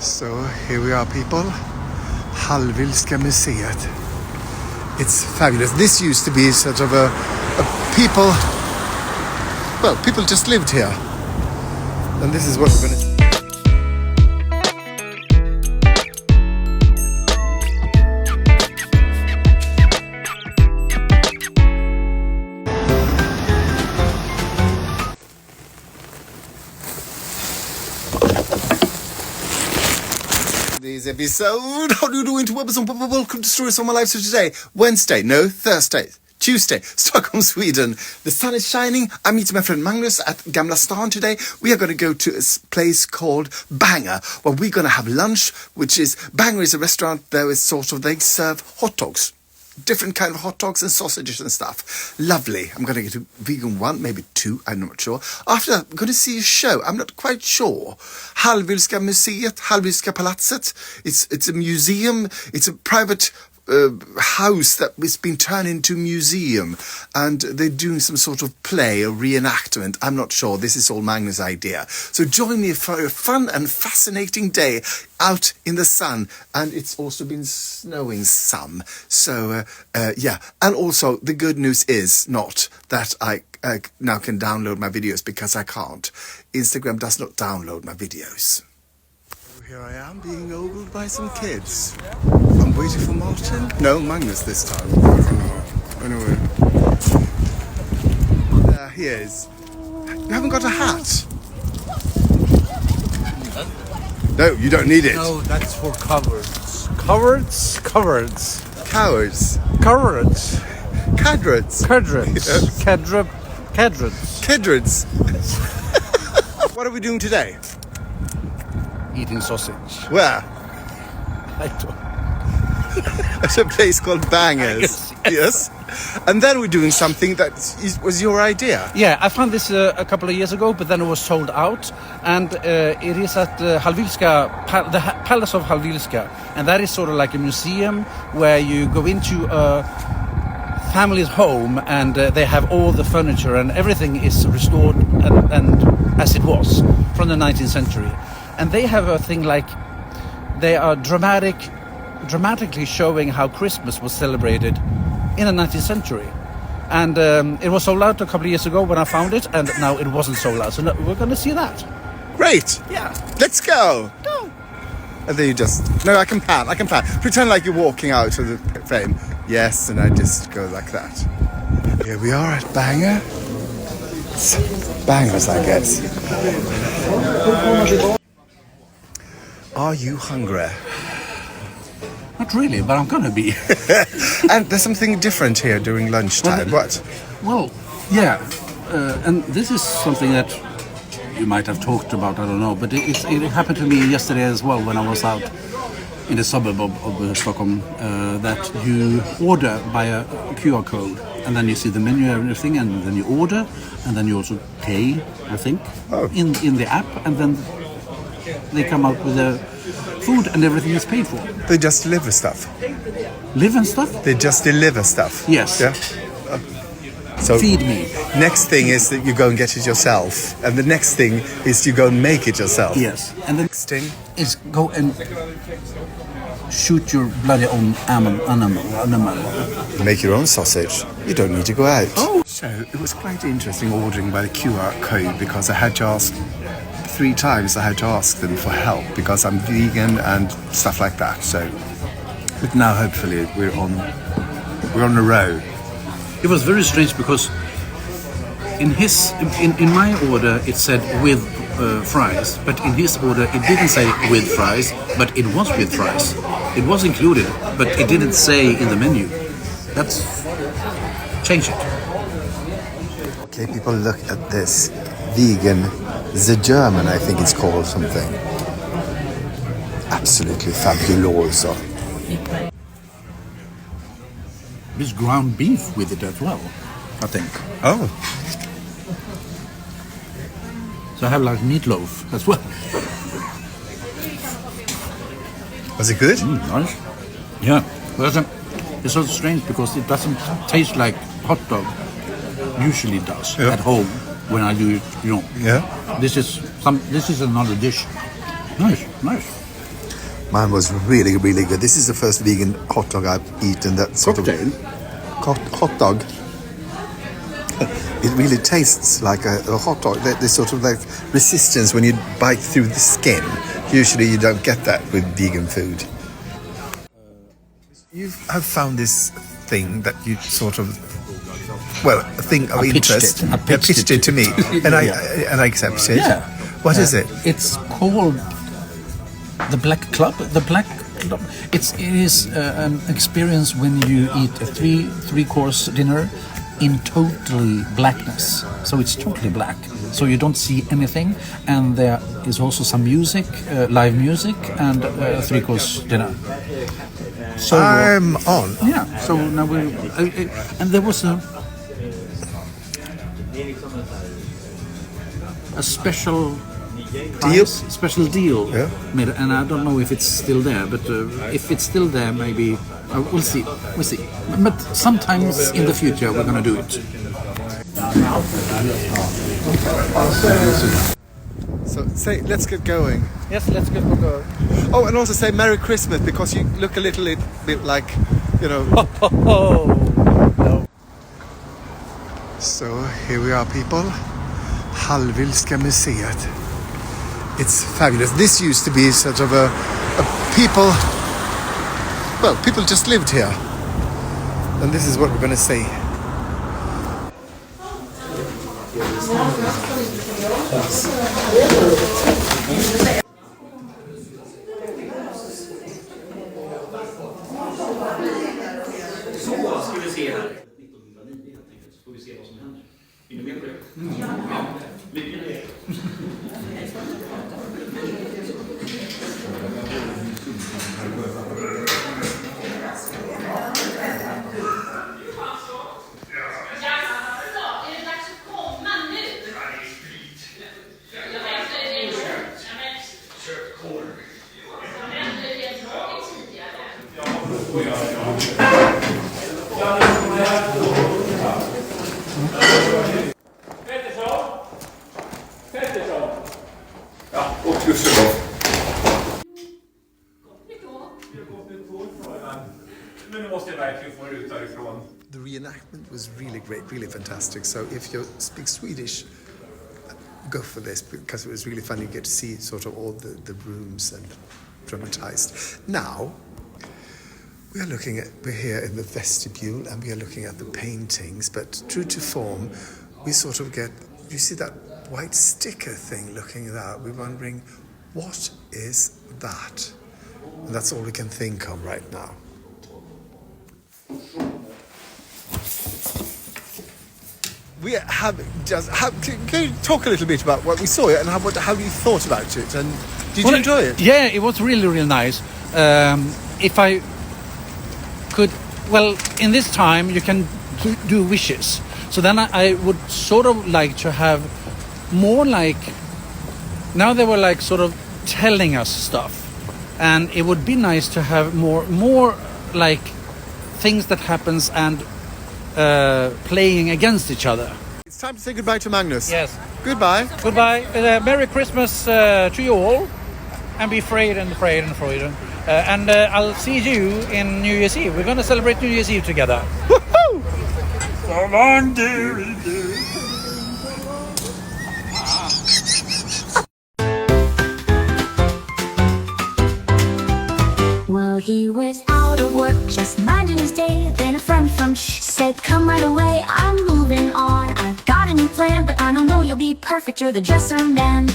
So here we are, people. Hallwylska Palatset. It's fabulous. This used to be sort of a people. Well, people just lived here, and this is what we're going to. This episode, how do you do into welcome to Stories of My Life. So today, Thursday, Tuesday, Stockholm, Sweden. The sun is shining. I'm meeting my friend Magnus at Gamla Stan today. We are going to go to a place called Banger, where we're going to have lunch, which is, Banger is a restaurant there is sort of, they serve hot dogs. Different kind of hot dogs and sausages and stuff. Lovely. I'm going to get a vegan one, maybe two, I'm not sure. After that, I'm going to see a show. I'm not quite sure. Hallwylska Palatset. It's a museum. It's a private house that has been turned into a museum, and they're doing some sort of play, a reenactment. I'm not sure. This is all Magnus' idea. So join me for a fun and fascinating day out in the sun, and it's also been snowing some. So yeah, and also the good news is not that I now can download my videos, because I can't. Instagram does not download my videos. Here I am being ogled by some kids. I'm waiting for Martin. No, Magnus this time. Anyway. There he is. You haven't got a hat? No, you don't need it. No, that's for cowards. Cowards? Cowards. Cowards. Cowards. Cadrats. Cadrats. Yes. Cadrats. Cadrats. What are we doing today? Eating sausage. Where? I don't. At a place called Bangers. Yes. And then we're doing something that was your idea. Yeah, I found this a couple of years ago, but then it was sold out. And it is at the Palace of Hallwylska. And that is sort of like a museum where you go into a family's home, and they have all the furniture, and everything is restored and as it was from the 19th century. And they have a thing like, they are dramatically showing how Christmas was celebrated in the 19th century. And it was sold out a couple of years ago when I found it, and now it wasn't sold out. So we're going to see that. Great. Yeah. Let's go. Go. And then you just... No, I can pan. Pretend like you're walking out of the frame. Yes, and I just go like that. Here we are at Banger. Bangers, I guess. Are you hungry? Not really, but I'm going to be. And there's something different here during lunchtime. What? Well, yeah. And this is something that you might have talked about, I don't know. But it happened to me yesterday as well when I was out in the suburb of Stockholm. That you order by a QR code. And then you see the menu and everything. And then you order. And then you also pay, I think, in the app. And then they come out with the food, and everything is paid for. They just deliver stuff. Live and stuff? They just deliver stuff. Yes. Yeah. So feed me. Next thing is that you go and get it yourself, and the next thing is you go and make it yourself. Yes. And the next thing is go and shoot your bloody own animal. Make your own sausage. You don't need to go out. Oh. So it was quite interesting ordering by the QR code, because I had to ask 3 times. I had to ask them for help because I'm vegan and stuff like that. So, but now hopefully we're on the road. It was very strange because in my order it said with fries, but in his order it didn't say with fries, but it was with fries. It was included, but it didn't say in the menu. That's change it. Okay, people, look at this vegan. The German, I think it's called something. Absolutely fabuloso. There's ground beef with it as well, I think. Oh. So I have like meatloaf as well. Was it good? Nice. Yeah. But it's so strange because it doesn't taste like hot dog usually does at home when I do it, Yeah. This is another dish. Nice. Mine was really, really good. This is the first vegan hot dog I've eaten. That sort Cocktail? of hot dog. It really tastes like a hot dog. There's sort of like resistance when you bite through the skin. Usually you don't get that with vegan food. You have found this thing that you sort of, well, a thing of interest. I pitched it to me, and I accepted it. Yeah. What is it? It's called the Black Club. The Black Club. It is an experience when you eat a three-course dinner in totally blackness. So it's totally black. So you don't see anything, and there is also some music, live music, and a three-course dinner. So I'm on. Yeah. So now we and there was a special price, special deal, Yeah. made, and I don't know if it's still there. But if it's still there, maybe we'll see. We'll see. But sometimes in the future, we're gonna do it. So say, let's get going. Yes, let's get going. Oh, and also say Merry Christmas, because you look a little bit like, you know. No. So here we are, people. Hallwylska Museet. It's fabulous. This used to be sort of a people. Well, people just lived here, and this is what we're going to see. The reenactment was really great, really fantastic. So if you speak Swedish, go for this, because it was really fun. You get to see sort of all the rooms and dramatized. Now, we're here in the vestibule, and we are looking at the paintings, but true to form, we sort of get, you see that white sticker thing looking at that? We're wondering, what is that? And that's all we can think of right now. We have can you talk a little bit about what we saw and how you thought about it, and did you enjoy it? Yeah, it was really, really nice. If I could, well, in this time you can do wishes. So then I would sort of like to have more like, now they were like sort of telling us stuff, and it would be nice to have more like things that happens and playing against each other. It's time to say goodbye to Magnus. Yes. Goodbye. Goodbye. Merry Christmas to you all, and be free and freedom. And I'll see you in New Year's Eve. We're going to celebrate New Year's Eve together. Woohoo! So long, dearie dear. Well, he was out of work, just minding his day. Then a friend from said, come right away, I'm moving on. I've got a new plan, but I don't know you'll be perfect. You're the dresser man.